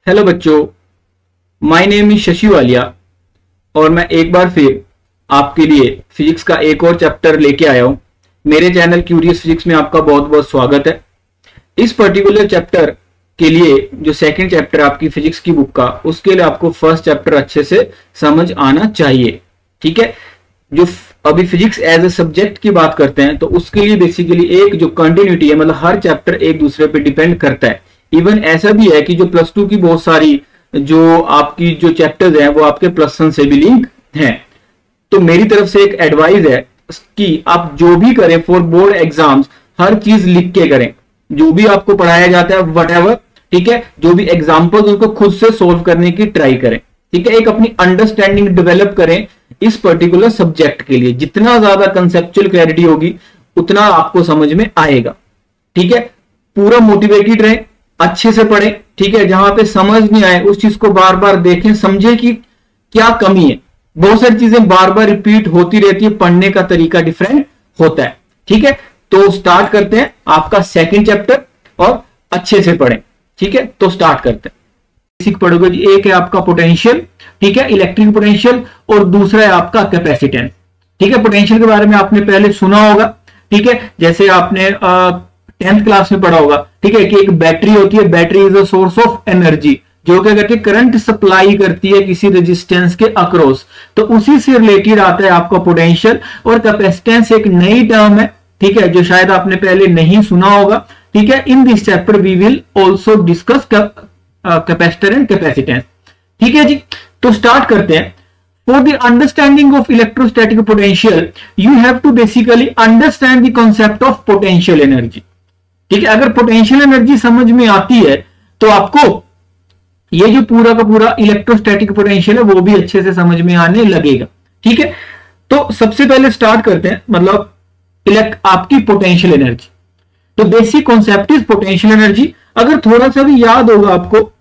Hello बच्चों, my name is Shashi Walia और मैं एक बार फिर आपके लिए फिजिक्स का एक और चैप्टर लेके आया हूं। मेरे चैनल क्यूरियस फिजिक्स में आपका बहुत बहुत स्वागत है। इस पर्टिकुलर चैप्टर के लिए जो सेकंड चैप्टर आपकी फिजिक्स की बुक का, उसके लिए आपको फर्स्ट चैप्टर अच्छे से समझ आना चाहिए। ठीक है, जो अभी फिजिक्स एज ए सब्जेक्ट की बात करते हैं तो उसके लिए बेसिकली एक जो कंटिन्यूटी है, मतलब हर चैप्टर एक दूसरे पे डिपेंड करता है। इवन ऐसा भी है कि जो प्लस टू की बहुत सारी जो आपकी जो चैप्टर्स हैं वो आपके प्लस वन से भी लिंक हैं। तो मेरी तरफ से एक एडवाइस है कि आप जो भी करें फॉर बोर्ड एग्जाम्स, हर चीज लिख के करें। जो भी आपको पढ़ाया जाता है वटएवर, ठीक है, जो भी एग्जाम्पल्स उनको खुद से सोल्व करने की ट्राई करें। ठीक है, एक अपनी अंडरस्टैंडिंग डेवलप करें इस पर्टिकुलर सब्जेक्ट के लिए। जितना ज्यादा कंसेप्चुअल क्लैरिटी होगी उतना आपको समझ में आएगा। ठीक है, पूरा मोटिवेटेड रहे, अच्छे से पढ़ें। ठीक है, जहां पे समझ नहीं आए उस चीज को बार बार देखें, समझे कि क्या कमी है। बहुत सारी चीजें बार बार रिपीट होती रहती है, पढ़ने का तरीका डिफरेंट होता है। ठीक है, तो स्टार्ट करते हैं आपका सेकंड चैप्टर और अच्छे से पढ़ें। ठीक है, तो स्टार्ट करते हैं। बेसिक पढ़ोगे जी। एक है आपका पोटेंशियल, ठीक है, इलेक्ट्रिक पोटेंशियल, और दूसरा है आपका कैपेसिटेंस। ठीक है, पोटेंशियल के बारे में आपने पहले सुना होगा। ठीक है, जैसे आपने 10th क्लास में पढ़ा होगा। ठीक है, कि एक बैटरी होती है, battery is a source of energy जो क्या करती है, करंट सप्लाई करती है किसी रेजिस्टेंस के अक्रॉस। तो उसी से रिलेटेड आता है आपका पोटेंशियल। और कैपेसिटेंस एक नई टर्म है, ठीक है, जो शायद आपने पहले नहीं सुना होगा। ठीक है, in this chapter we will also discuss capacitor and capacitance. ठीक है जी, तो स्टार्ट करते हैं। For the understanding of electrostatic potential, you have to basically understand the concept of potential energy. ठीक है, अगर पोटेंशियल एनर्जी समझ में आती है तो आपको ये जो पूरा का पूरा इलेक्ट्रोस्टैटिक पोटेंशियल है वो भी अच्छे से समझ में आने लगेगा। ठीक है, तो सबसे पहले स्टार्ट करते हैं, मतलब आपकी पोटेंशियल एनर्जी। तो basic concept is potential energy. अगर थोड़ा सा भी याद होगा आपको,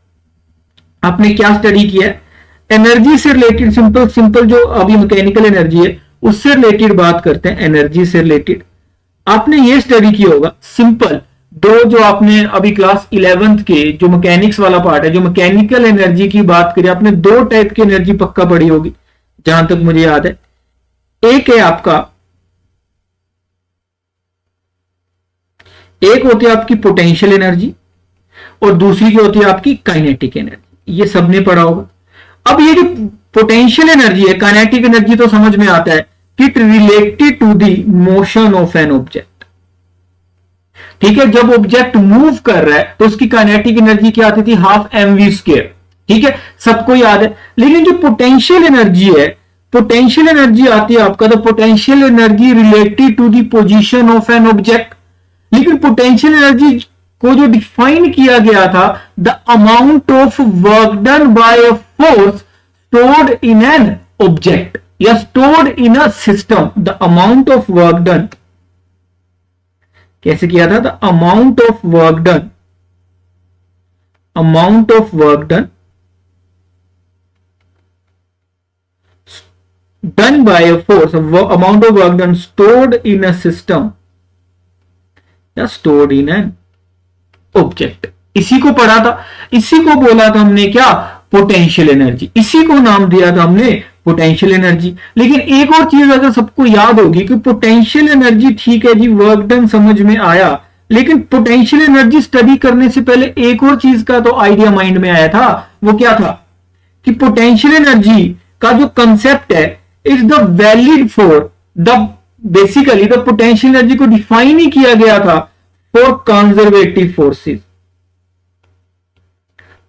आपने क्या स्टडी किया है, एनर्जी से रिलेटेड सिंपल जो अभी मैकेनिकल एनर्जी है उससे रिलेटेड बात करते हैं। एनर्जी से रिलेटेड आपने ये स्टडी किया होगा सिंपल दो, जो आपने अभी क्लास 11th के जो मैकेनिक्स वाला पार्ट है, जो मैकेनिकल एनर्जी की बात करें, आपने दो टाइप की एनर्जी पक्का पढ़ी होगी जहां तक मुझे याद है। एक है आपका, एक होती है आपकी पोटेंशियल एनर्जी और दूसरी जो होती है आपकी काइनेटिक एनर्जी। ये सबने पढ़ा होगा। अब ये जो पोटेंशियल एनर्जी है, काइनेटिक एनर्जी तो समझ में आता है कि it related to the motion of an object. ठीक है, जब ऑब्जेक्ट मूव कर रहा है तो उसकी काइनेटिक एनर्जी क्या आती थी, हाफ mv²। ठीक है, सबको याद है। लेकिन जो पोटेंशियल एनर्जी है, पोटेंशियल एनर्जी आती है आपका, the potential energy related to the position of an object. लेकिन पोटेंशियल एनर्जी को जो डिफाइन किया गया था, the amount of work done by a force stored in an object या stored in a system. The amount of work done कैसे किया था, the amount of work done, amount of work done done by a force, amount of work done stored in a system या stored in an object. इसी को पढ़ा था, इसी को बोला था हमने क्या, पोटेंशियल एनर्जी। इसी को नाम दिया था हमने पोटेंशियल एनर्जी। लेकिन एक और चीज अगर सबको याद होगी कि पोटेंशियल एनर्जी, ठीक है जी, वर्क डन समझ में आया, लेकिन पोटेंशियल एनर्जी स्टडी करने से पहले एक और चीज का तो आइडिया माइंड में आया था। वो क्या था कि पोटेंशियल एनर्जी का जो कंसेप्ट है is the valid for the, basically the potential एनर्जी को डिफाइन ही किया गया था for conservative forces,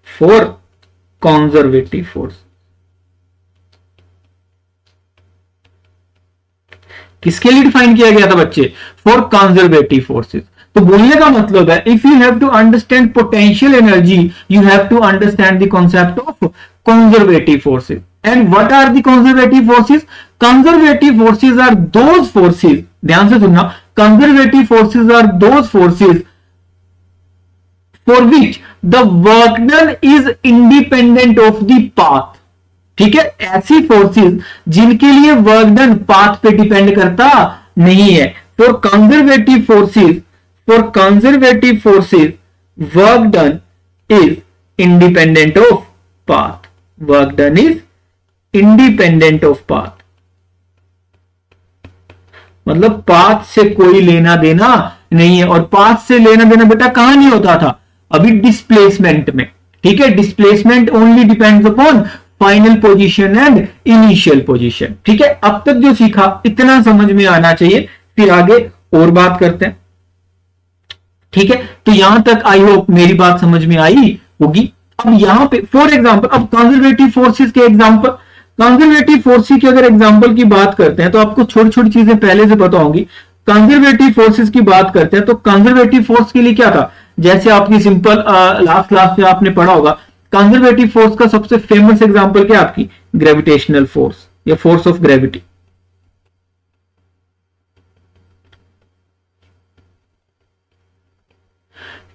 for conservative force. किसके लिए डिफाइन किया गया था बच्चे, फॉर कंजर्वेटिव फोर्सेस। तो बोलने का मतलब है, if you have to understand potential energy, you have to understand the concept of conservative forces. And what are the conservative forces? Conservative forces are those forces, ध्यान से सुनना, conservative forces are those forces for which the work done is independent of the path. ठीक है, ऐसी forces जिनके लिए work done path पे depend करता नहीं है। For conservative forces, for conservative forces work done is independent of path. Work done is independent of path. मतलब पाथ से कोई लेना देना नहीं है। और पाथ से लेना देना बेटा कहां नहीं होता था? अभी डिस्प्लेसमेंट में। ठीक है, displacement only depends upon final position and initial position. ठीक है, अब तक जो सीखा इतना समझ में आना चाहिए, फिर आगे और बात करते हैं। ठीक है, तो यहां तक आई होप मेरी बात समझ में आई होगी। अब यहां पे फॉर एग्जांपल, अब कंजर्वेटिव फोर्सेस के एग्जांपल, कंजर्वेटिव फोर्सेस की अगर एग्जांपल की बात करते हैं तो आपको छोटी छोटी चीजें पहले से पता होंगी। कंजर्वेटिव फोर्सेस की बात करते हैं तो कंजर्वेटिव फोर्स के लिए क्या था, जैसे आपकी सिंपल लास्ट क्लास में आपने पढ़ा होगा, कंजर्वेटिव फोर्स का सबसे फेमस एग्जांपल क्या आपकी? ग्रेविटेशनल फोर्स या फोर्स ऑफ ग्रेविटी।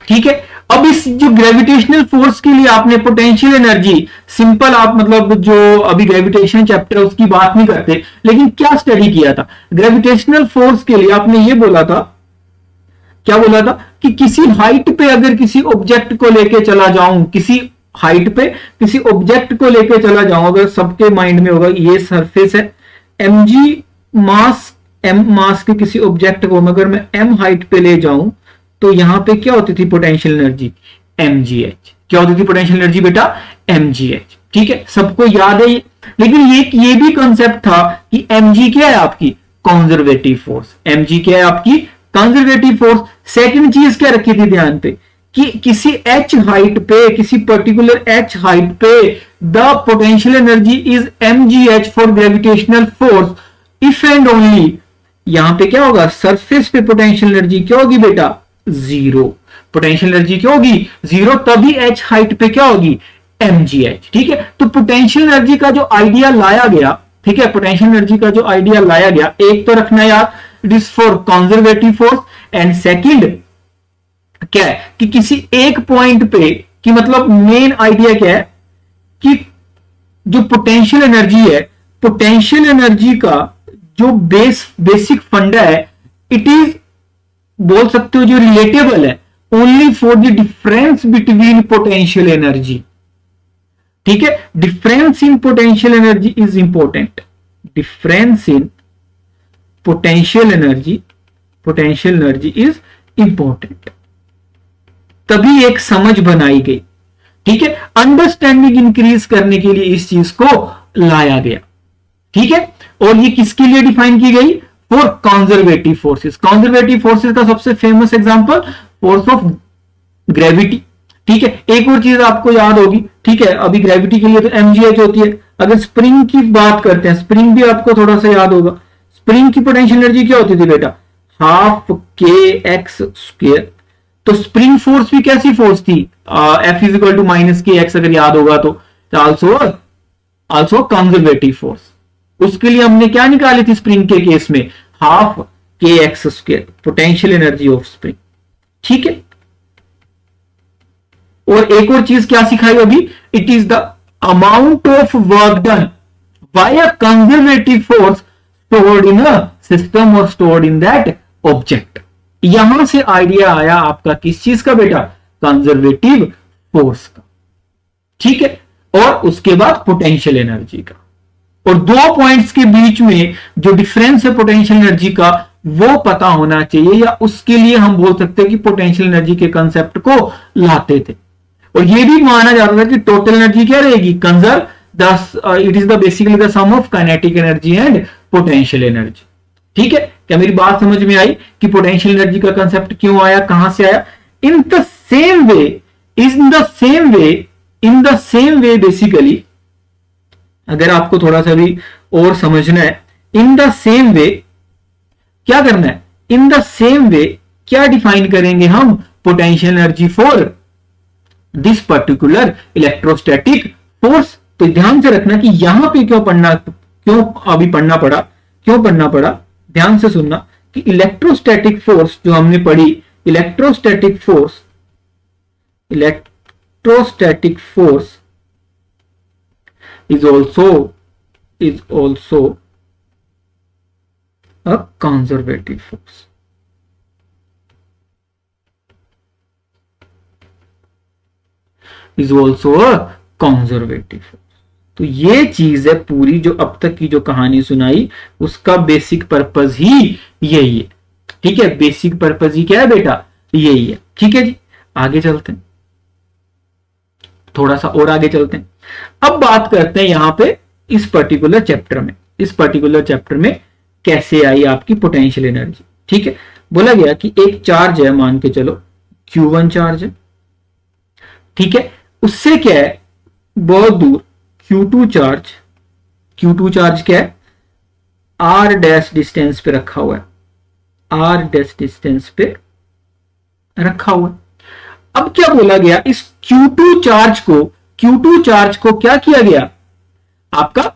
ठीक है, अब इस जो ग्रेविटेशनल फोर्स के लिए आपने पोटेंशियल एनर्जी, सिंपल आप मतलब जो अभी ग्रेविटेशन चैप्टर उसकी बात नहीं करते, लेकिन क्या स्टडी किया था ग्रेविटेशनल फोर्स के लिए? आपने ये बोला था, क्या बोला था कि किसी हाइट पे अगर किसी ऑब्जेक्ट को लेके चला जाऊं, किसी हाइट पे किसी ऑब्जेक्ट को लेके चला जाऊं, अगर सबके माइंड में होगा ये सरफेस है, mg मास, m मास के किसी ऑब्जेक्ट को अगर मैं m हाइट पे ले जाऊं तो यहां पे क्या होती थी पोटेंशियल एनर्जी? mgh। क्या होती थी पोटेंशियल एनर्जी बेटा? mgh। ठीक है, सबको याद है ये। लेकिन ये भी कंसेप्ट था कि mg क्या है आपकी? Conservative force. mg क्या है आपकी? Conservative force. सेकंड चीज क्या रखी थी ध्यान पे कि किसी h हाइट पे, किसी पर्टिकुलर h हाइट पे the potential energy is mgh for gravitational force if and only, यहां पे क्या होगा? सरफेस पे पोटेंशियल एनर्जी क्या होगी बेटा? जीरो। पोटेंशियल एनर्जी क्या होगी? जीरो। तभी h हाइट पे क्या होगी? mgh। ठीक है, तो पोटेंशियल एनर्जी का जो आइडिया लाया गया, ठीक है, पोटेंशियल एनर्जी का जो आइडिया लाया गया, एक तो रखना यार it is for conservative force, and second क्या है कि किसी एक पॉइंट पे, कि मतलब मेन आइडिया क्या है कि जो पोटेंशियल एनर्जी है, पोटेंशियल एनर्जी का जो बेसिक फंडा है, इट इज बोल सकते हो जो रिलेटेबल है only for the difference between potential energy. ठीक है, difference in potential energy is important. Difference in potential energy is important. तभी एक समझ बनाई गई। ठीक है, अंडरस्टैंडिंग इंक्रीज करने के लिए इस चीज को लाया गया। ठीक है, और ये किसके लिए डिफाइन की गई? For conservative forces. Conservative forces का सबसे famous example force of gravity. ठीक है, एक और चीज आपको याद होगी, ठीक है, अभी ग्रेविटी के लिए तो mgh होती है। अगर स्प्रिंग की बात करते हैं, स्प्रिंग भी आपको थोड़ा सा याद होगा। स्प्रिंग की पोटेंशियल एनर्जी क्या होती थी बेटा? Half kx²। तो स्प्रिंग फोर्स भी कैसी फोर्स थी? F इज माइनस kx, अगर याद होगा तो आल्सो कंजर्वेटिव फोर्स। उसके लिए हमने क्या निकाली थी स्प्रिंग के केस में? Half kx², potential energy of spring. ठीक है, और एक और चीज क्या सिखाई अभी? It is the amount of work done by a conservative force stored in a system और स्टोर्ड इन दैट ऑब्जेक्ट। यहां से आइडिया आया आपका किस चीज का बेटा? कंजर्वेटिव फोर्स का। ठीक है, और उसके बाद पोटेंशियल एनर्जी का। और दो पॉइंट्स के बीच में जो डिफरेंस है पोटेंशियल एनर्जी का, वो पता होना चाहिए, या उसके लिए हम बोल सकते हैं कि पोटेंशियल एनर्जी के कंसेप्ट को लाते थे। और ये भी माना जाता था कि टोटल एनर्जी क्या रहेगी? Conserve it is the basically the sum of kinetic energy and potential energy. ठीक है, क्या मेरी बात समझ में आई कि पोटेंशियल एनर्जी का कंसेप्ट क्यों आया, कहां से आया? In the same way basically, अगर आपको थोड़ा सा भी और समझना है, इन द सेम वे क्या करना है? इन द सेम वे क्या डिफाइन करेंगे हम? Potential energy for this particular electrostatic force. तो ध्यान से रखना कि यहां पे क्यों पढ़ना पड़ा, ध्यान से सुनना कि इलेक्ट्रोस्टैटिक फोर्स जो हमने पढ़ी, electrostatic force is also a conservative force. Is also a conservative force. तो ये चीज है पूरी, जो अब तक की जो कहानी सुनाई उसका बेसिक पर्पज ही यही है। ठीक है, बेसिक पर्पज ही क्या है बेटा, यही है। ठीक है जी, आगे चलते हैं, थोड़ा सा और आगे चलते हैं। अब बात करते हैं यहां पे इस पर्टिकुलर चैप्टर में, इस पर्टिकुलर चैप्टर में कैसे आई आपकी पोटेंशियल एनर्जी। ठीक है, बोला गया कि एक चार्ज है, मान के चलो Q1 चार्ज है। ठीक है, उससे क्या है, बहुत दूर Q2 चार्ज, Q2 चार्ज क्या है, R डैश डिस्टेंस पे रखा हुआ है, R डैश डिस्टेंस पे रखा हुआ है। अब क्या बोला गया, इस Q2 चार्ज को क्या किया गया, आपका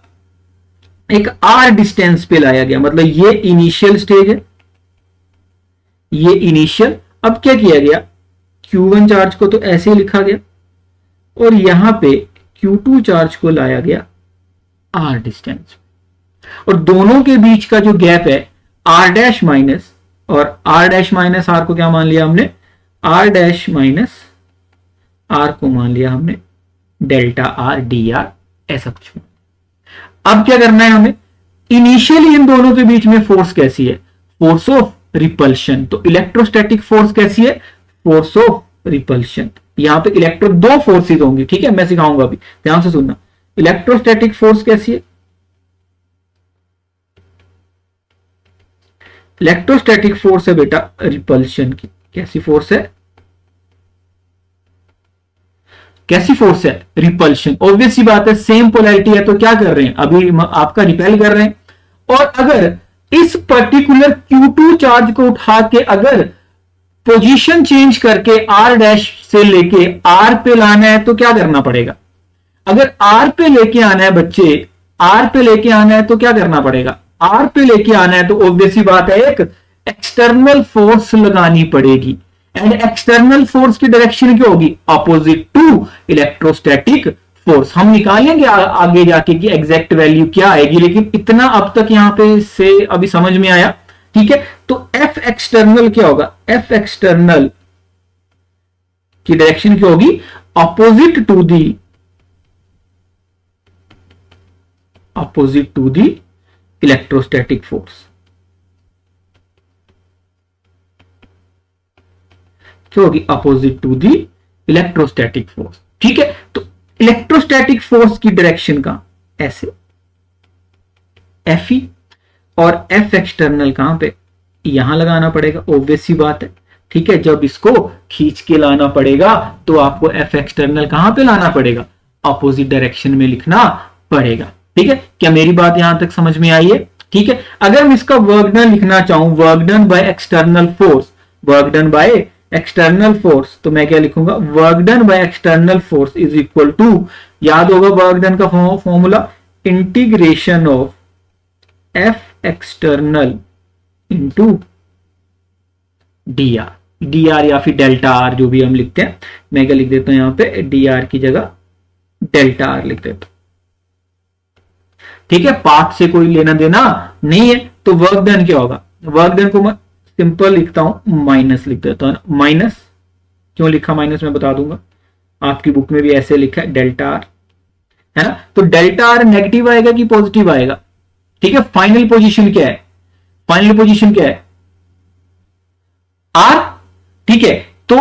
एक R डिस्टेंस पे लाया गया। मतलब ये इनिशियल स्टेज है, ये इनिशियल। अब क्या किया गया, Q1 चार्ज को तो ऐसे ही लिखा गया और यहां पे Q2 चार्ज को लाया गया R डिस्टेंस, और दोनों के बीच का जो गैप है R डैश माइनस, और R डैश माइनस R को क्या मान लिया हमने, R डैश माइनस R को मान लिया हमने डेल्टा R dr, ऐसा कुछ। अब क्या करना है हमें, इनिशियली इन दोनों के बीच में फोर्स कैसी है, फोर्स ऑफ रिपल्शन। तो इलेक्ट्रोस्टैटिक फोर्स कैसी है, फोर्स ऑफ रिपल्शन। यहां पे दो फोर्सेस होंगी। ठीक है, मैं सिखाऊंगा अभी, ध्यान से सुनना। इलेक्ट्रोस्टैटिक फोर्स कैसी है, इलेक्ट्रोस्टैटिक फोर्स है बेटा रिपल्शन की। कैसी फोर्स है, कैसी फोर्स है, रिपल्शन। ऑब्वियस सी बात है, सेम पोलैरिटी है तो क्या कर रहे हैं, अभी आपका रिपेल कर रहे हैं। और अगर इस पर्टिकुलर Q2 चार्ज को उठा के अगर पोजीशन चेंज करके R डैश से लेके R पे लाना है तो क्या करना पड़ेगा, अगर R पे लेके आना है बच्चे, R पे लेके आना है तो क्या करना पड़ेगा, R पे लेके आना है तो ऑब्वियस सी बात है एक एक्सटर्नल फोर्स लगानी पड़ेगी। एंड एक्सटर्नल फोर्स की डायरेक्शन क्या होगी, अपोजिट टू इलेक्ट्रोस्टैटिक फोर्स। हम निकालेंगे आगे जाके कि एग्जैक्ट वैल्यू क्या आएगी, लेकिन इतना अब तक यहां पे से अभी समझ में आया। ठीक है, तो F एक्सटर्नल क्या होगा, F एक्सटर्नल की डायरेक्शन क्या होगी, opposite to the electrostatic force. क्या होगी, opposite to the electrostatic force. ठीक है, तो इलेक्ट्रोस्टैटिक फोर्स की डायरेक्शन का ऐसे Fe, और F एक्सटर्नल कहां पे, यहां लगाना पड़ेगा, ऑब्वियस सी बात है। ठीक है, जब इसको खींच के लाना पड़ेगा तो आपको F एक्सटर्नल कहां पे लाना पड़ेगा, अपोजिट डायरेक्शन में लिखना पड़ेगा। ठीक है, क्या मेरी बात यहां तक समझ में आई है। ठीक है, अगर मैं इसका वर्क डन लिखना चाहूं, work done by external force, work done by external force, तो मैं क्या लिखूंगा, work done by external force is equal to, याद होगा वर्क डन का formula, integration of F external into D R या फिर डेल्टा आर, जो भी हम लिखते हैं। मैं क्या लिख देता हूं यहां पे, डी आर की जगह डेल्टा आर लिख देता हूं। ठीक है, पाथ से कोई लेना देना नहीं है। तो वर्क डन क्या होगा, वर्क डन को मैं सिंपल लिखता हूं, माइनस लिख देता हूं। माइनस क्यों लिखा माइनस, मैं बता दूंगा, आपकी बुक में भी ऐसे लिखा है डेल्टा आर, है ना। तो डेल्टा आर नेगेटिव आएगा कि पॉजिटिव आएगा। ठीक है, फाइनल पोजीशन क्या है, फाइनल पोजीशन क्या है, आर। ठीक है, तो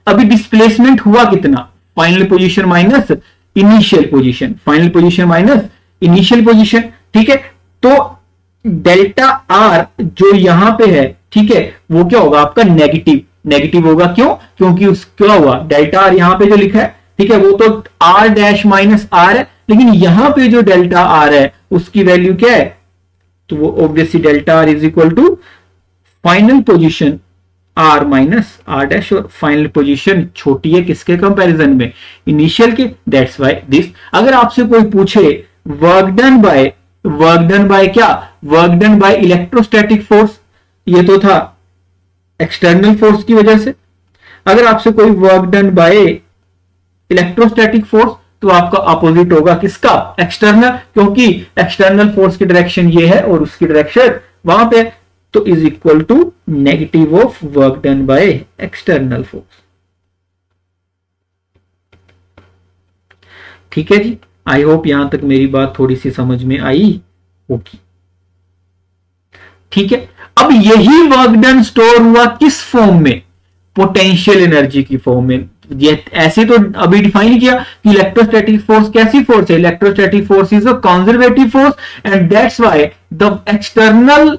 अभी डिस्प्लेसमेंट हुआ कितना, final position minus initial position, final position minus initial position. ठीक है, तो डेल्टा आर जो यहां पे है, ठीक है, वो क्या होगा आपका, नेगेटिव। नेगेटिव होगा क्यों, क्योंकि उस क्या हुआ, डेल्टा आर यहां पे जो लिखा है, ठीक है, वो तो आर डैश माइनस आर है, लेकिन यहां पे जो डेल्टा आर है उसकी वैल्यू क्या है, तो वो obviously delta R is equal to final position R minus R dash, और फाइनल पोजीशन छोटी है किसके कंपैरिजन में, इनिशियल के। That's why this. अगर आपसे कोई पूछे वर्क डन बाय क्या, work done by electrostatic force, ये तो था एक्सटर्नल फोर्स की वजह से। अगर आपसे कोई work done by electrostatic force, तो आपका अपोजिट होगा किसका, एक्सटर्नल, क्योंकि एक्सटर्नल फोर्स की डायरेक्शन ये है और उसकी डायरेक्शन वहां पे, तो is equal to negative of work done by external force. ठीक है जी, आई होप यहां तक मेरी बात थोड़ी सी समझ में आई होगी। ठीक है, अब यही वर्क डन स्टोर हुआ किस फॉर्म में? पोटेंशियल एनर्जी की फॉर्म में। ये ऐसे तो अभी डिफाइन किया कि इलेक्ट्रोस्टैटिक फोर्स कैसी फोर्स है, electrostatic force is a conservative force and that's why the external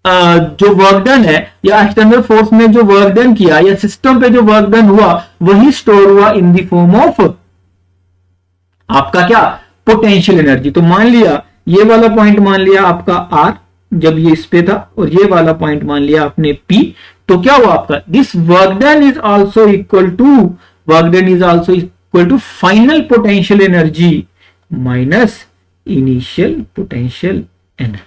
जो वर्क डन है या एक्सटर्नल फोर्स में जो वर्क डन किया या सिस्टम पे जो वर्क डन हुआ वही स्टोर हुआ इन द फॉर्म ऑफ आपका क्या? Potential energy. तो मान लिया ये वाला पॉइंट मान लिया आपका आर जब ये इस पे था और ये वाला पॉइंट मान लिया आपने पी, तो क्या हुआ आपका? This work done is also equal to final potential energy minus initial potential energy.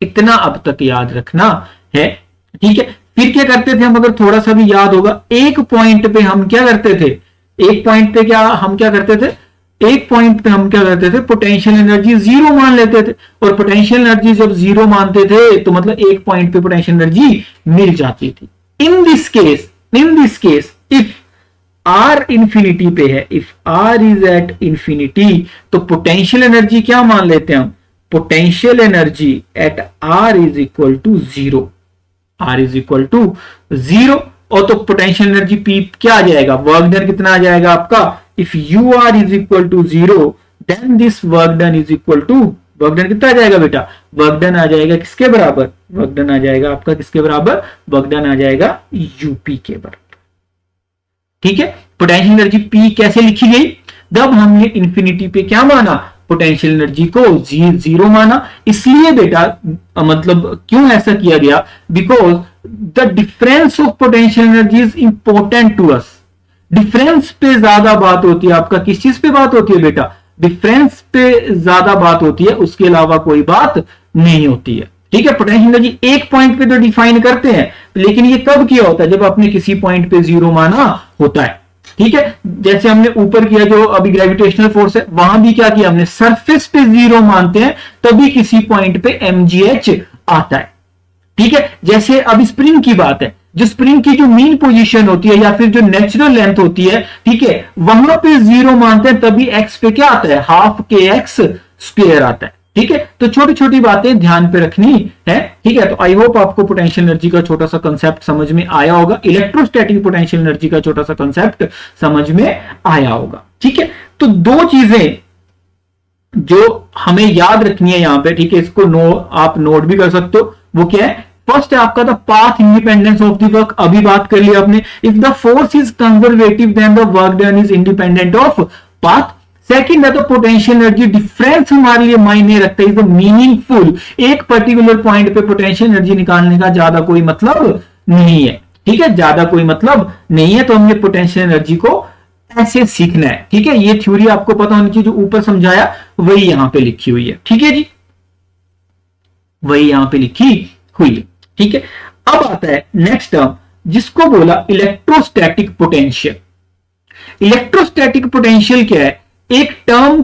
इतना अब तक याद रखना है। ठीक है, फिर क्या करते थे हम? अगर थोड़ा सा भी याद होगा, एक पॉइंट पे हम क्या करते थे? एक पॉइंट पे हम क्या करते थे? पोटेंशियल एनर्जी जीरो मान लेते थे, और पोटेंशियल एनर्जी जब जीरो मानते थे तो मतलब एक पॉइंट पे पोटेंशियल एनर्जी मिल जाती थी। In this case if R infinity पे है, if R is at infinity, तो पोटेंशियल एनर्जी क्या मान लेते हैं हम? Potential energy at R is equal to zero. और तो पोटेंशियल एनर्जी पी क्या आ जाएगा? वर्क डन कितना आ जाएगा आपका? If you R is equal to zero then this work done is equal to, work done कितना आ जाएगा बेटा? वर्क डन आ जाएगा किसके बराबर? वर्क डन आ जाएगा आपका किसके बराबर? वर्क डन आ जाएगा यूपी के बराबर। ठीक है, पोटेंशियल एनर्जी पी कैसे लिखी गई? जब हमने इंफिनिटी पे क्या माना? पोटेंशियल एनर्जी को जीरो माना। इसलिए बेटा मतलब क्यों ऐसा किया गया? Because the difference of potential energy is important to us. Difference पे ज्यादा बात होती है आपका। किस चीज पे बात होती है बेटा? डिफरेंस पे ज्यादा बात होती है, उसके अलावा कोई बात नहीं होती है। ठीक है, पोटेंशियल एनर्जी एक पॉइंट पे तो डिफाइन करते हैं, लेकिन ये कब किया होता है? जब आपने किसी पॉइंट पे जीरो माना होता है। ठीक है, जैसे हमने ऊपर किया जो अभी ग्रेविटेशनल फोर्स है, वहां भी क्या किया हमने? सरफेस पे जीरो मानते हैं तभी किसी पॉइंट पे mgh आता है। ठीक है, जैसे अब स्प्रिंग की बात है, जो स्प्रिंग की जो मीन पोजीशन होती है या फिर जो नेचुरल लेंथ होती है, ठीक है, वहां पे जीरो मानते हैं तभी एक्स पे क्या आता है? हाफ के एक्स स्क्वायर आता है। ठीक है, तो छोटी छोटी बातें ध्यान पे रखनी है। ठीक है, तो आई होप आपको पोटेंशियल एनर्जी का छोटा सा कंसेप्ट समझ में आया होगा, इलेक्ट्रोस्टैटिक पोटेंशियल एनर्जी का छोटा सा कंसेप्ट समझ में आया होगा। ठीक है, तो दो चीजें जो हमें याद रखनी है यहां पे, ठीक है, इसको आप नोट भी कर सकते हो। वो क्या है? फर्स्ट है आपका the path independence of the work, अभी बात कर लिया आपने। If the force is conservative then the work done is independent of path. Second है तो पोटेंशियल एनर्जी डिफरेंस हमारे लिए मायने रखता है, इज मीनिंगफुल। एक पर्टिकुलर पॉइंट पे पोटेंशियल एनर्जी निकालने का ज्यादा कोई मतलब नहीं है। ठीक है, ज्यादा कोई मतलब नहीं है, तो हमने पोटेंशियल एनर्जी को ऐसे सीखना है। ठीक है, ये थ्योरी आपको पता होनी चाहिए, जो ऊपर समझाया वही यहां पे लिखी हुई है। ठीक है जी, वही यहां पे लिखी हुई है। ठीक है, अब आता है नेक्स्ट टर्म जिसको बोला इलेक्ट्रोस्टैटिक पोटेंशियल। इलेक्ट्रोस्टैटिक पोटेंशियल क्या है? एक टर्म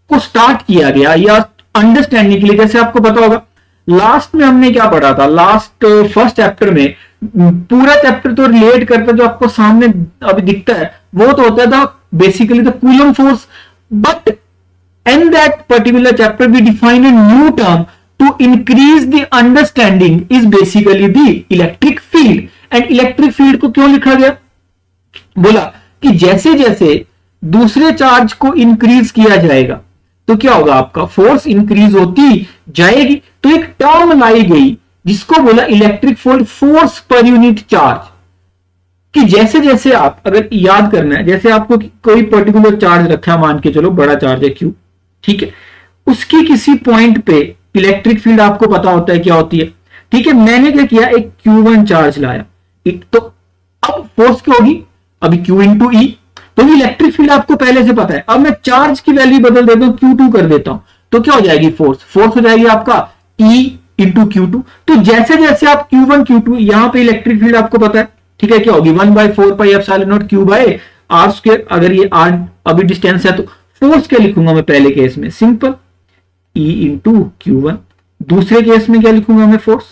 को स्टार्ट किया गया या अंडरस्टैंडिंग के लिए, जैसे आपको पता होगा लास्ट में हमने क्या पढ़ा था, लास्ट फर्स्ट चैप्टर में, पूरा चैप्टर तो रिलेट करता जो आपको सामने अभी दिखता है वो तो होता था basically the coulomb force, but in that particular chapter we define a new term to increase the understanding is basically the electric field। and electric field को क्यों लिखा गया? बोला कि जैसे जैसे दूसरे चार्ज को इंक्रीज किया जाएगा तो क्या होगा? आपका फोर्स इंक्रीज होती जाएगी। तो एक टर्म लाई गई जिसको बोला इलेक्ट्रिक फील्ड फोर्स पर यूनिट चार्ज, कि जैसे जैसे आप, अगर याद करना है, जैसे आपको कोई पर्टिकुलर चार्ज रखा, मान के चलो बड़ा चार्ज है क्यू, ठीक है, उसकी किसी पॉइंट पे इलेक्ट्रिक फील्ड आपको पता होता है क्या होती है। ठीक है, मैंने क्या किया? एक Q1 चार्ज लाया, तो अब फोर्स क्या होगी? अभी Q इंटू ई, तो इलेक्ट्रिक फील्ड आपको पहले से पता है। अब मैं चार्ज की वैल्यू बदल देता हूं, Q2 कर देता हूं, तो क्या हो जाएगी? फोर्स हो जाएगी आपका E इंटू Q2। तो जैसे जैसे आप Q1 Q2, यहां पे इलेक्ट्रिक फील्ड आपको पता है, ठीक है, क्या होगी? 1/4 pi epsilon naught Q by R square. अगर ये R अभी डिस्टेंस है तो फोर्स क्या लिखूंगा मैं पहले केस में? Simple E into Q1। दूसरे केस में क्या लिखूंगा मैं? Force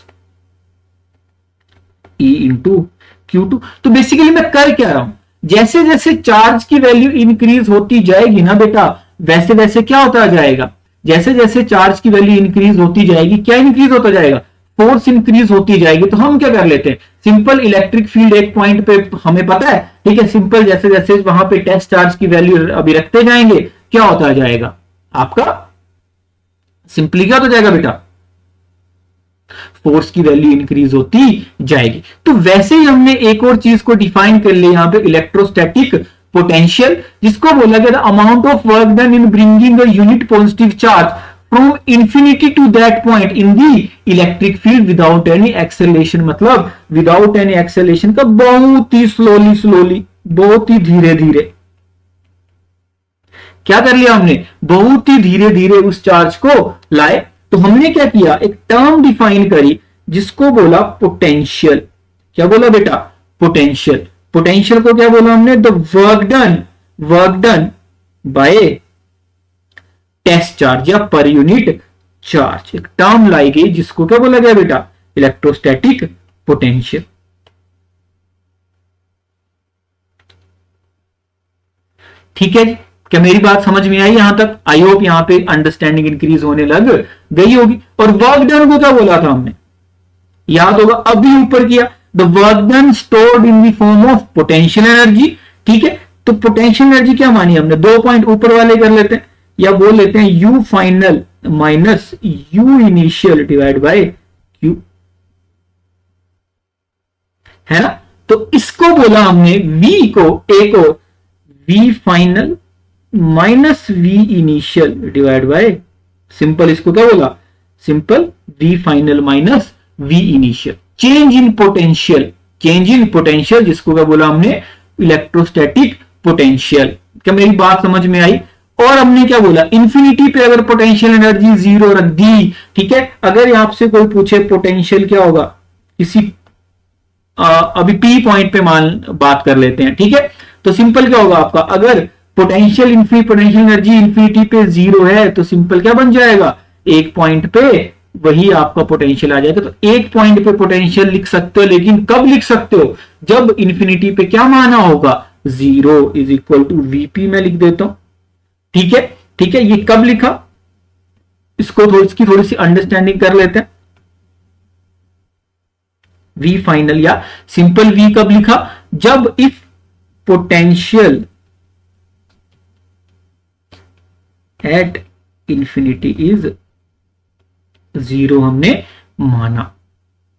E into Q2। तो बेसिकली मैं कर क्या रहा हूं? जैसे जैसे चार्ज की वैल्यू इंक्रीज होती जाएगी ना बेटा, वैसे वैसे क्या होता जाएगा, जैसे जैसे चार्ज की वैल्यू इंक्रीज होती जाएगी, क्या इंक्रीज होता जाएगा, फोर्स इंक्रीज होती जाएगी। तो हम क्या कर लेते हैं, सिंपल इलेक्ट्रिक फील्ड एक पॉइंट पे हमें पता है, ठीक है, सिंपल जैसे जैसे वहां पे टेस्ट चार्ज की वैल्यू अभी रखते जाएंगे, क्या होता जाएगा आपका, सिंपली क्या होता जाएगा बेटा, फोर्स की वैल्यू इंक्रीज होती जाएगी। तो वैसे ही हमने एक और चीज को डिफाइन कर लिया यहां पे, इलेक्ट्रोस्टैटिक पोटेंशियल, जिसको बोला गया the amount of work done in bringing a unit positive charge from infinity to that point in the electric field without any acceleration. मतलब विदाउट एनी एक्सेलरेशन का बहुत ही स्लोली, बहुत ही धीरे धीरे क्या कर लिया हमने, बहुत ही धीरे धीरे उस चार्ज को लाए। तो हमने क्या किया, एक टर्म डिफाइन करी जिसको बोला पोटेंशियल। क्या बोला बेटा, पोटेंशियल। पोटेंशियल को क्या बोला हमने, the work done by test charge या पर यूनिट चार्ज। एक टर्म लाई गई जिसको क्या बोला गया बेटा, इलेक्ट्रोस्टैटिक पोटेंशियल। ठीक है, क्या मेरी बात समझ में आई यहां तक? आई होप यहां पे अंडरस्टैंडिंग इंक्रीज होने लग गई होगी। और वर्क डन को क्या बोला था हमने, याद होगा, अभी ऊपर किया, the work done stored in the form of potential energy. ठीक है, तो पोटेंशियल एनर्जी क्या मानी हमने, 2 पॉइंट ऊपर वाले कर लेते हैं, या बोल लेते हैं you final minus you initial divide by Q, है ना। तो इसको बोला हमने वी को, ए को V final minus V initial divide by, simple इसको क्या बोला, simple V final minus V initial. Change in potential, change in potential जिसको क्या बोला हमने, इलेक्ट्रोस्टैटिक पोटेंशियल। क्या मेरी बात समझ में आई? और हमने क्या बोला, इंफिनिटी पे अगर पोटेंशियल एनर्जी 0 रख दी, ठीक है, अगर आपसे कोई पूछे पोटेंशियल क्या होगा किसी अभी पी पॉइंट पे मान बात कर लेते हैं, ठीक है, तो सिंपल क्या होगा आपका, अगर पोटेंशियल एनर्जी इंफिनिटी पे 0 है तो सिंपल क्या बन जाएगा, एक पॉइंट पे वही आपका पोटेंशियल आ जाएगा। तो एक पॉइंट पे पोटेंशियल लिख सकते हो, लेकिन कब लिख सकते हो, जब इंफिनिटी पे क्या माना होगा, 0 इज इक्वल टू वीपी में लिख देता हूं। ठीक है, ठीक है, ये कब लिखा, इसको इसकी थोड़ी सी अंडरस्टैंडिंग कर लेते हैं। वी फाइनल या सिंपल वी कब लिखा, जब if potential at infinity is 0 हमने माना।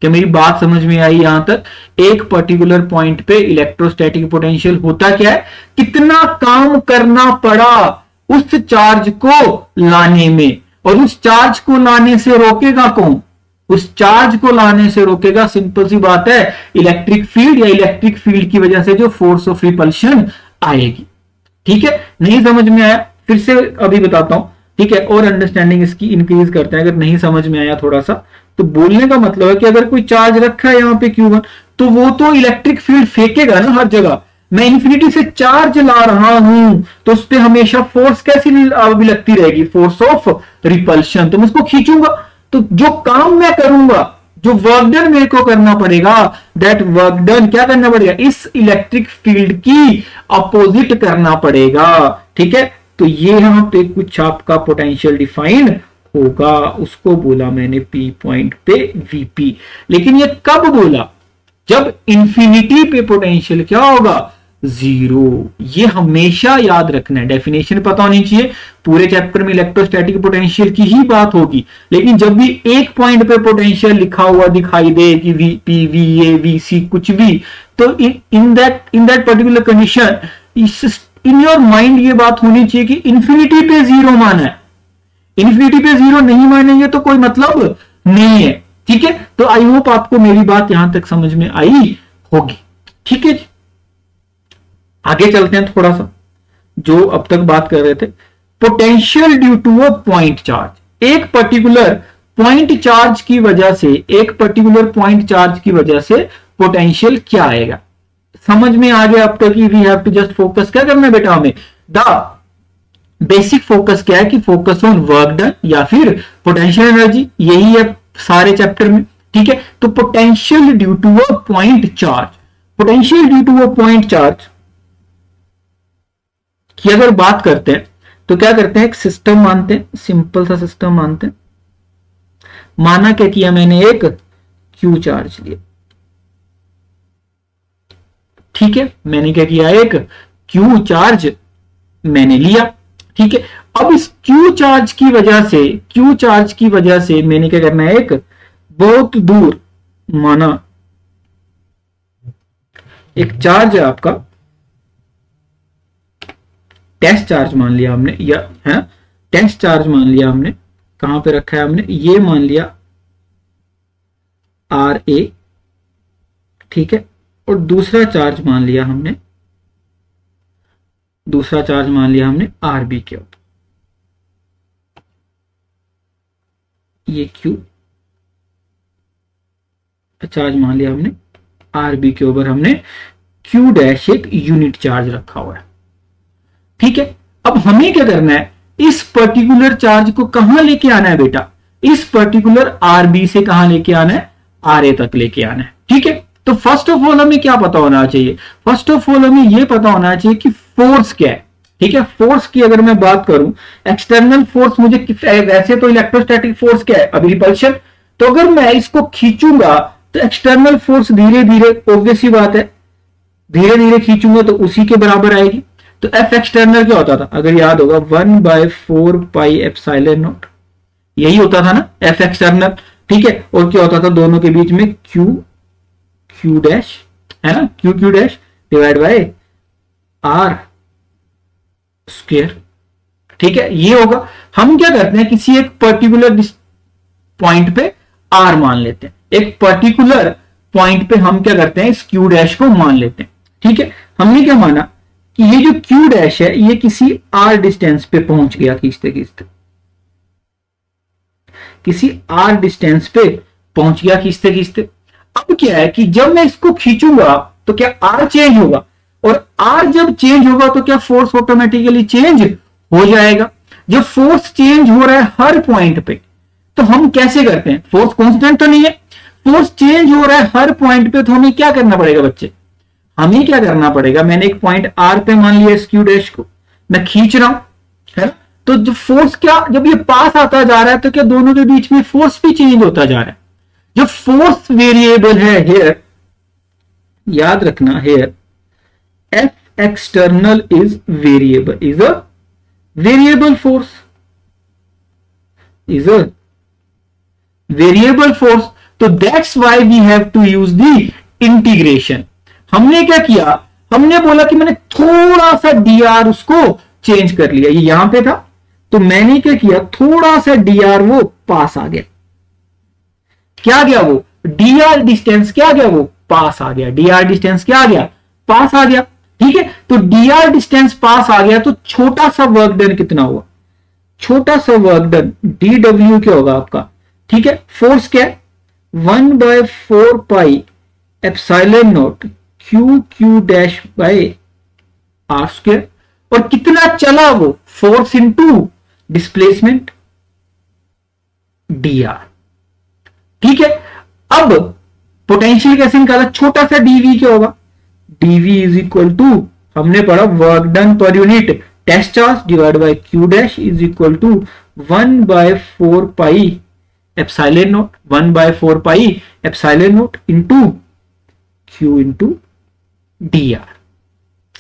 क्या मेरी बात समझ में आई यहां तक? एक पर्टिकुलर पॉइंट पे इलेक्ट्रोस्टैटिक पोटेंशियल होता क्या है, कितना काम करना पड़ा उस चार्ज को लाने में, और उस चार्ज को लाने से रोकेगा कौन, उस चार्ज को लाने से रोकेगा, सिंपल सी बात है, इलेक्ट्रिक फील्ड, या इलेक्ट्रिक फील्ड की वजह से जो फोर्स ऑफ रिपल्शन आएगी। ठीक है, नहीं समझ में आया, फिर से अभी बताता हूं, ठीक है, और अंडरस्टैंडिंग इसकी इंक्रीज करते हैं। अगर नहीं समझ में आया थोड़ा सा, तो बोलने का मतलब है कि अगर कोई चार्ज रखा है यहाँ पे Q1, तो वो तो इलेक्ट्रिक फील्ड फेंकेगा ना हर जगह। मैं इंफिनिटी से चार्ज ला रहा हूं तो उस पर हमेशा फोर्स कैसी भी लगती रहेगी, फोर्स ऑफ रिपल्शन। तो मैं उसको खींचूंगा, तो जो काम मैं करूंगा, जो वर्क डन मेरे को करना पड़ेगा, दैट वर्क डन क्या करना पड़ेगा, इस इलेक्ट्रिक फील्ड की अपोजिट करना पड़ेगा। ठीक है, तो ये यहां पे कुछ आपका पोटेंशियल डिफाइन होगा, उसको बोला मैंने पी पॉइंट पे वीपी। लेकिन ये कब बोला, जब इंफिनिटी पे पोटेंशियल क्या होगा, 0। ये हमेशा याद रखना है, डेफिनेशन पता होनी चाहिए। पूरे चैप्टर में इलेक्ट्रोस्टैटिक पोटेंशियल की ही बात होगी, लेकिन जब भी एक पॉइंट पे पोटेंशियल लिखा हुआ दिखाई दे कि वीपी, वीए, वीसी कुछ भी, तो इन that particular condition in your mind ये बात होनी चाहिए कि इंफिनिटी पे 0 माना है। इंफिनिटी पे 0 नहीं मानेंगे तो कोई मतलब नहीं है। ठीक है, तो आई होप आपको मेरी बात यहां तक समझ में आई होगी। ठीक है जी, आगे चलते हैं थोड़ा सा, जो अब तक बात कर रहे थे, potential due to a point charge. एक पर्टिकुलर पॉइंट चार्ज की वजह से, एक पर्टिकुलर पॉइंट चार्ज की वजह से पोटेंशियल क्या आएगा, समझ में आ गया अब तक? We have to just focus, क्या करना है बेटा हमें, द बेसिक फोकस क्या है कि फोकस ऑन वर्क डन या फिर पोटेंशियल एनर्जी, यही है सारे चैप्टर में। ठीक है, तो potential due to a point charge, potential due to a point charge की अगर बात करते हैं तो क्या करते हैं, एक सिस्टम मानते हैं, सिंपल सा सिस्टम मानते हैं। माना क्या किया मैंने, एक क्यू चार्ज लिया, ठीक है, मैंने क्या किया, एक क्यू चार्ज मैंने लिया, ठीक है। अब इस क्यू चार्ज की वजह से मैंने क्या करना है, एक बहुत दूर, माना एक चार्ज है आपका, टेस्ट चार्ज मान लिया हमने, या है टेस्ट चार्ज मान लिया हमने, कहां पे रखा है हमने, ये मान लिया आर ए, ठीक है, और दूसरा चार्ज मान लिया हमने आर बी के ऊपर, ये क्यू चार्ज मान लिया हमने आर बी के ऊपर, हमने क्यू डैश एक यूनिट चार्ज रखा हुआ है, ठीक है। अब हमें क्या करना है, इस पर्टिकुलर चार्ज को कहां लेके आना है बेटा, इस पर्टिकुलर आर बी से कहां लेके आना है, आर ए तक लेके आना है, ठीक है। तो फर्स्ट ऑफ ऑल हमें क्या पता होना चाहिए, फर्स्ट ऑफ ऑल हमें यह पता होना चाहिए कि फोर्स क्या है, ठीक है। फोर्स की अगर मैं बात करूं, एक्सटर्नल फोर्स मुझे, वैसे तो इलेक्ट्रोस्टैटिक फोर्स क्या है, अभी रिपल्शन, तो अगर मैं इसको खींचूंगा तो एक्सटर्नल फोर्स धीरे धीरे, ऑब्वियस सी बात है, धीरे धीरे खींचूंगा तो उसी के बराबर आएगी। तो एफ एक्सटर्नल क्या होता था, अगर याद होगा 1/4 पाई एप्सिलॉन नॉट, यही होता था ना एफ एक्सटर्नल, ठीक है। और क्या होता था दोनों के बीच में, क्यू डैश, है ना, Q dash divide by R square, ठीक है, ये होगा। हम क्या करते हैं, किसी एक पर्टिकुलर पॉइंट पे आर मान लेते हैं, एक पर्टिकुलर पॉइंट पे हम क्या करते हैं, इस क्यू डैश को मान लेते हैं, ठीक है। हमने क्या माना कि ये जो क्यू डैश है ये किसी आर डिस्टेंस पे पहुंच गया, खींचते खींचते किसी आर डिस्टेंस पे पहुंच गया, खींचते खींचते। अब क्या है कि जब मैं इसको खींचूंगा तो क्या आर चेंज होगा, और आर जब चेंज होगा तो क्या फोर्स ऑटोमेटिकली चेंज हो जाएगा। जब फोर्स चेंज हो रहा है हर पॉइंट पे, तो हम कैसे करते हैं, फोर्स कांस्टेंट तो नहीं है, फोर्स चेंज हो रहा है हर पॉइंट पे, तो हमें क्या करना पड़ेगा बच्चे, हमें क्या करना पड़ेगा, मैंने एक पॉइंट आर पे मान लिया इस क्यू डैश को, मैं खींच रहा हूं, है ना, तो जो फोर्स क्या, जब ये पास आता जा रहा है तो क्या दोनों के बीच में फोर्स भी चेंज होता जा रहा है। जो फोर्स वेरिएबल है हेयर, याद रखना here, F external is variable, is a variable force, is a variable force. तो that's why we have to use the integration. हमने क्या किया, हमने बोला कि मैंने थोड़ा सा डी आर उसको चेंज कर लिया, ये यहां पे था, तो मैंने क्या किया, थोड़ा सा डी आर वो पास आ गया, क्या गया वो, डी आर डिस्टेंस क्या गया, वो पास आ गया, डी आर डिस्टेंस क्या आ गया, पास आ गया, ठीक है। तो डी आर डिस्टेंस पास आ गया, तो छोटा सा वर्क डन कितना हुआ, छोटा सा वर्क डन डी डब्ल्यू क्या होगा आपका, ठीक है। फोर्स क्या है, 1/4 pi epsilon naught Q dash by R square, और कितना चला वो, force into displacement D R, ठीक है। अब पोटेंशियल कैसे निकाला, छोटा सा डीवी क्या होगा, डीवी इज इक्वल टू, हमने पढ़ा work done per unit test charge divide by Q dash is equal to 1/4 pi epsilon naught, 1/4 pi epsilon naught into Q into D R,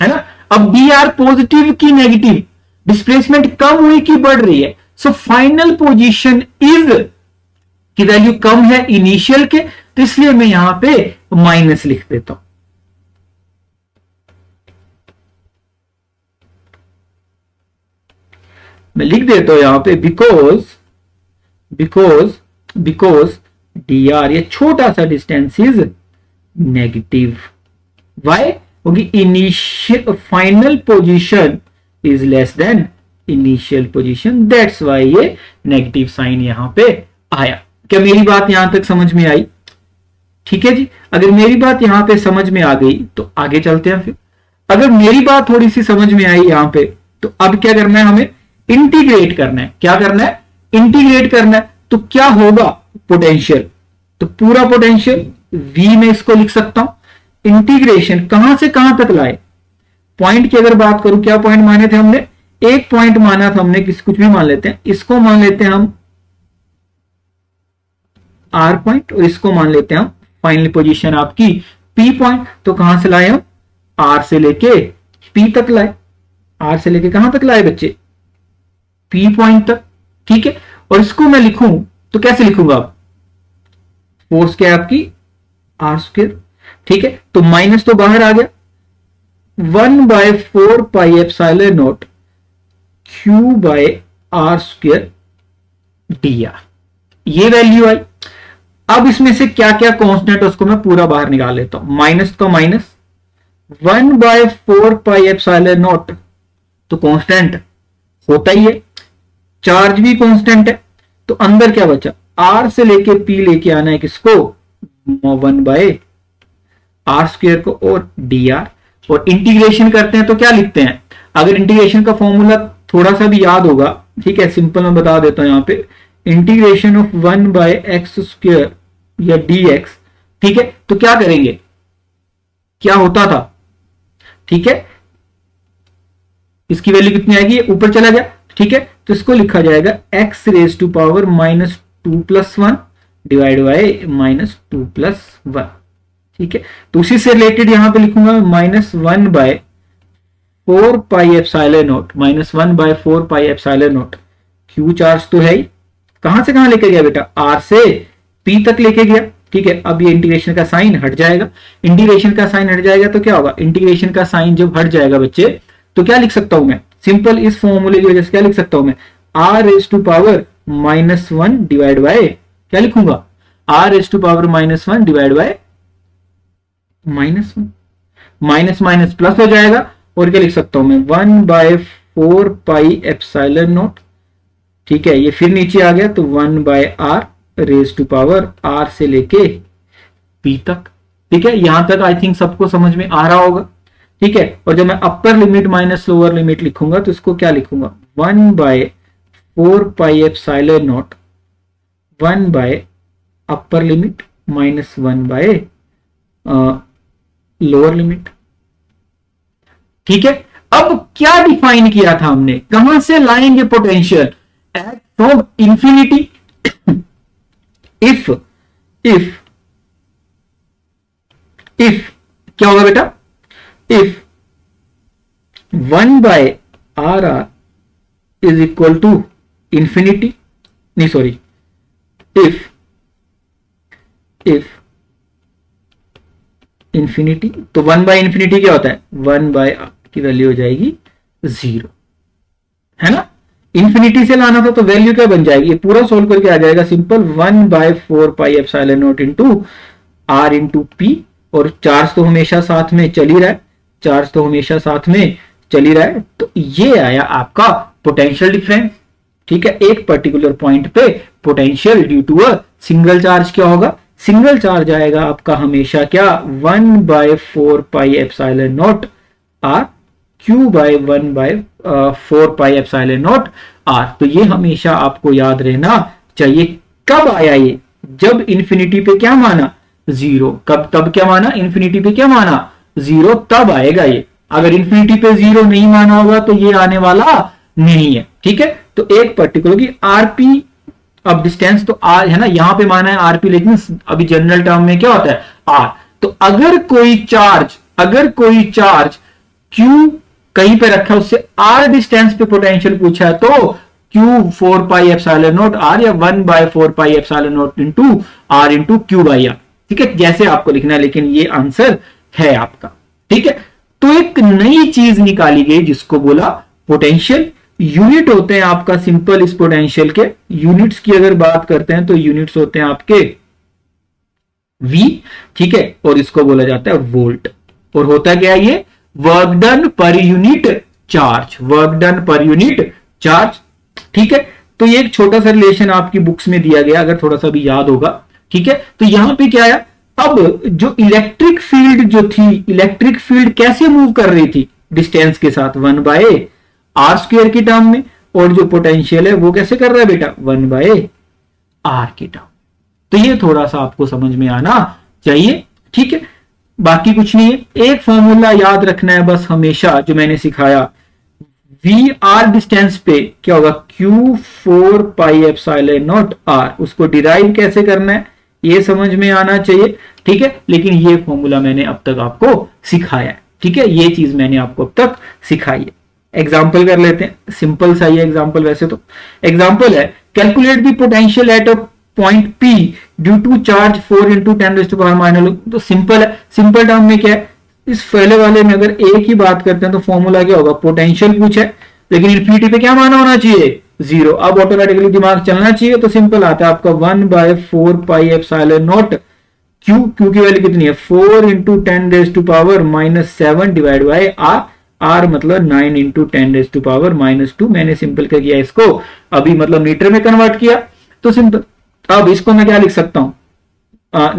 है ना। अब डी आर पॉजिटिव की negative, displacement कम हुई कि बढ़ रही है, सो फाइनल पोजीशन इज की वैल्यू कम है इनिशियल के, तो इसलिए मैं यहां पे माइनस लिख देता हूं। मैं लिख देता हूं यहां पे बिकॉज डी आर, ये छोटा सा डिस्टेंस इज नेगेटिव, वाई, क्योंकि initial final position is less than initial position, that's why ये नेगेटिव साइन यहां पे आया। क्या मेरी बात यहां तक समझ में आई, ठीक है जी। अगर मेरी बात यहां पे समझ में आ गई तो आगे चलते हैं। फिर अगर मेरी बात थोड़ी सी समझ में आई यहां पे, तो अब क्या करना है, हमें इंटीग्रेट करना है। क्या करना है, इंटीग्रेट करना है। तो क्या होगा, पोटेंशियल, तो पूरा पोटेंशियल V में इसको लिख सकता हूं। इंटीग्रेशन कहां से कहां तक लाए, पॉइंट की अगर बात करूं, क्या पॉइंट माने थे हमने, एक पॉइंट माना था हमने, कुछ भी मान लेते हैं, इसको मान लेते हैं हम आर पॉइंट और इसको मान लेते हैं हम फाइनल पोजीशन आपकी पी पॉइंट। तो कहां से लाए हम, आर से लेके पी तक लाए, आर से लेके कहां तक लाए बच्चे, पी पॉइंट तक, ठीक है। और इसको मैं लिखूं तो कैसे लिखूंगा, फोर्स क्या है आपकी आर स्क्वायर, ठीक है। तो माइनस तो बाहर आ गया, 1/4 pi epsilon naught Q by R square D R, ये वैल्यू आई। अब इसमें से क्या क्या कांस्टेंट है उसको मैं पूरा बाहर निकाल लेता हूं, माइनस का माइनस, 1/4 पाई एप्सिलॉन नॉट तो कांस्टेंट होता ही है, चार्ज भी कांस्टेंट है, तो अंदर क्या बचा, आर से लेके पी लेके आना है किसको, 1/r स्क्वायर को और dr, और इंटीग्रेशन करते हैं तो क्या लिखते हैं, अगर इंटीग्रेशन का फॉर्मूला थोड़ा सा भी याद होगा, ठीक है, सिंपल मैं बता देता हूं यहां पे, इंटीग्रेशन ऑफ 1/x स्क्वायर या dx, ठीक है। तो क्या करेंगे, क्या होता था, ठीक है, इसकी वैल्यू कितनी आएगी, ऊपर चला गया, ठीक है। तो इसको लिखा जाएगा x raise to power -2+1 divide by -2+1, ठीक है। तो उसी से रिलेटेड यहां पे लिखूंगा -1/4 pi epsilon naught, -1/4 pi epsilon naught, Q charge तो है ही, कहां से कहां लेके गया बेटा, आर से पी तक लेके गया, ठीक है। अब ये इंटीग्रेशन का साइन हट जाएगा, इंटीग्रेशन का साइन हट जाएगा तो क्या होगा, इंटीग्रेशन का साइन जब हट जाएगा बच्चे तो क्या लिख सकता हूं मैं, सिंपल इस फॉर्मूले की वजह से क्या लिख सकता हूं मैं, R raise to power -1 divide by, क्या लिखूंगा, R raise to power -1 divide by -1, minus minus plus हो जाएगा, और क्या लिख सकता हूं मैं, 1/4 पाई एप्सिलॉन नॉट, ठीक है, ये फिर नीचे आ गया तो 1/r raise to power r से लेके p तक, ठीक है। यहां तक आई थिंक सबको समझ में आ रहा होगा, ठीक है। और जब मैं upper limit minus lower limit लिखूंगा तो इसको क्या लिखूंगा, 1/4 pi epsilon not 1 upper limit minus 1 lower limit, ठीक है। अब क्या डिफाइन किया था हमने, कहां से लाएंगे potential, at from infinity, if क्या होगा बेटा, if 1/r is equal to infinity, नहीं सॉरी, इफ इंफिनिटी, तो 1/इंफिनिटी क्या होता है, 1/r की वैल्यू हो जाएगी 0, है ना। इंफिनिटी से लाना था तो वैल्यू क्या बन जाएगी, ये पूरा सोल्व करके आ जाएगा simple, 1/4 pi epsilon naught into R into P, और चार्ज तो हमेशा साथ में चल ही रहा है, चार्ज तो हमेशा साथ में चल ही रहा है, तो ये आया आपका पोटेंशियल डिफरेंस, ठीक है। एक पर्टिकुलर पॉइंट पे potential due to a single charge क्या होगा, सिंगल चार्ज आएगा आपका हमेशा क्या, 1/4 pi epsilon naught R Q by 1/4 pi epsilon naught R. तो ये हमेशा आपको याद रहना चाहिए। कब आया ये, जब इंफिनिटी पे क्या माना, 0, कब तब क्या माना, इंफिनिटी पे क्या माना, 0, तब आएगा ये। अगर इंफिनिटी पे 0 नहीं माना होगा तो ये आने वाला नहीं है, ठीक है। तो एक पर्टिकुलर की आरपी, अब डिस्टेंस तो आर है ना, यहां पे माना है आरपी, लेकिन अभी जनरल टर्म में क्या होता है आर। तो अगर कोई चार्ज क्यू कहीं पे रखा है, उससे आर डिस्टेंस पे पोटेंशियल पूछा है तो Q 4 pi epsilon naught R या 1/4 pi epsilon naught into R into Q by R, ठीक है, जैसे आपको लिखना है, लेकिन ये आंसर है आपका, ठीक है। तो एक नई चीज निकाली गई जिसको बोला पोटेंशियल। यूनिट होते हैं आपका सिंपल इस पोटेंशियल के, यूनिट्स की अगर बात करते हैं तो यूनिट्स होते हैं आपके V, ठीक है, और इसको बोला जाता है वोल्ट। और होता क्या है ये, work done per unit charge, work done per unit charge, ठीक है। तो ये एक छोटा सा रिलेशन आपकी बुक्स में दिया गया, अगर थोड़ा सा भी याद होगा, ठीक है। तो यहां पे क्या आया, अब जो इलेक्ट्रिक फील्ड जो थी, इलेक्ट्रिक फील्ड कैसे मूव कर रही थी डिस्टेंस के साथ, 1/r स्क्वायर की टर्म में, और जो पोटेंशियल है वो कैसे कर रहा है बेटा, 1/r की टर्म। तो ये थोड़ा सा आपको समझ में आना चाहिए, ठीक है। बाकी कुछ नहीं है। एक फॉर्मूला याद रखना है बस हमेशा, जो मैंने सिखाया, वी आर डिस्टेंस पे क्या होगा, Q4 pi epsilon naught R. उसको डिराइव कैसे करना है ये समझ में आना चाहिए, ठीक है। लेकिन ये फॉर्मूला मैंने अब तक आपको सिखाया है, ठीक है, ये चीज मैंने आपको अब तक सिखाई है। एग्जाम्पल कर लेते हैं, सिंपल सा ये एग्जाम्पल, वैसे तो एग्जाम्पल है, calculate the potential at a point P due to charge 4 × 10⁻⁻। तो सिंपल है, सिंपल टर्म में क्या है, इस पहले वाले में अगर एक ही बात करते हैं तो फॉर्मूला क्या होगा, पोटेंशियल पूछा है, लेकिन इन्फिनिटी पे क्या माना होना चाहिए, 0। अब ऑटोमेटिकली दिमाग चलना चाहिए, तो सिंपल आता है आपका 1/4 पाई एप्सिलॉन नॉट Q की वैल्यू कितनी है, 4 × 10⁻⁻7 डिवाइड बाय R। R मतलब 9 × 10⁻⁻2। मैंने सिंपल क्या किया, इसको अभी मतलब मीटर में कन्वर्ट किया, तो सिंपल। अब इसको मैं क्या लिख सकता हूं,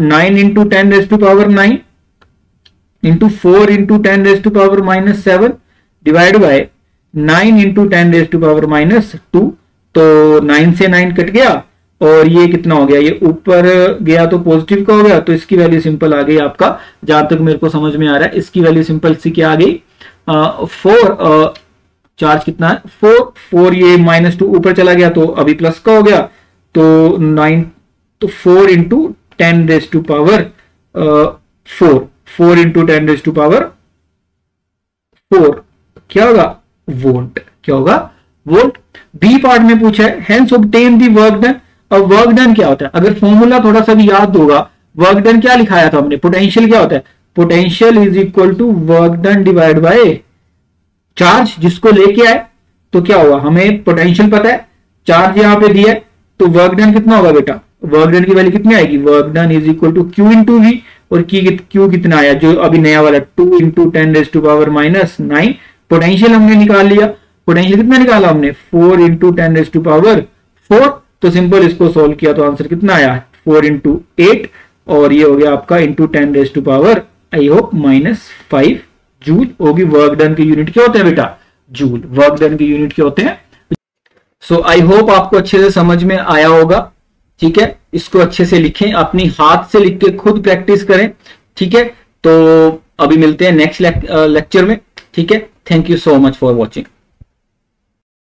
9 × 10⁻9 इंटू 4 × 10⁻⁻7 डिवाइड बाय 9 × 10⁻⁻2। तो 9 से 9 कट गया और ये कितना हो गया, ये ऊपर गया तो पॉजिटिव का हो गया, तो इसकी वैल्यू सिंपल आ गई आपका, जहां तक मेरे को समझ में आ रहा है इसकी वैल्यू सिंपल सी क्या आ गई, 4। चार्ज कितना है, 4 ये -2 ऊपर चला गया तो अभी प्लस का हो गया, तो 9, तो 4 × 10⁻⁴ 4 × 10⁻⁴ क्या होगा, वोल्ट। क्या होगा, वोल्ट। बी पार्ट में पूछा है, hence obtain the work done. अब वर्क डन क्या होता है, अगर फॉर्मूला थोड़ा सा भी याद होगा, वर्क डन क्या लिखाया था हमने, पोटेंशियल क्या होता है, potential is equal to work done divide by charge जिसको लेके आए। तो क्या होगा, हमें पोटेंशियल पता है, चार्ज यहां पे दिया है, तो वर्क डन कितना होगा बेटा, वर्क डन की वैल्यू कितनी आएगी, work done is equal to Q × V। और Q कितना आया, जो अभी नया वाला 2 × 10⁻⁻9। पोटेंशियल हमने निकाल लिया, पोटेंशियल कितना निकाला हमने, 4 × 10⁻⁴। तो सिंपल इसको सोल्व किया तो आंसर कितना आया, 4 × 8, और ये हो गया आपका इंटू 10⁻⁻5 जूल होगी। वर्क डन की यूनिट क्या होते हैं बेटा, जूल। वर्क डन की यूनिट क्या होते हैं। सो आई होप आपको अच्छे से समझ में आया होगा, ठीक है। इसको अच्छे से लिखें, अपनी हाथ से लिख के खुद प्रैक्टिस करें, ठीक है। तो अभी मिलते हैं नेक्स्ट लेक्चर में, ठीक है। Thank you so much for watching.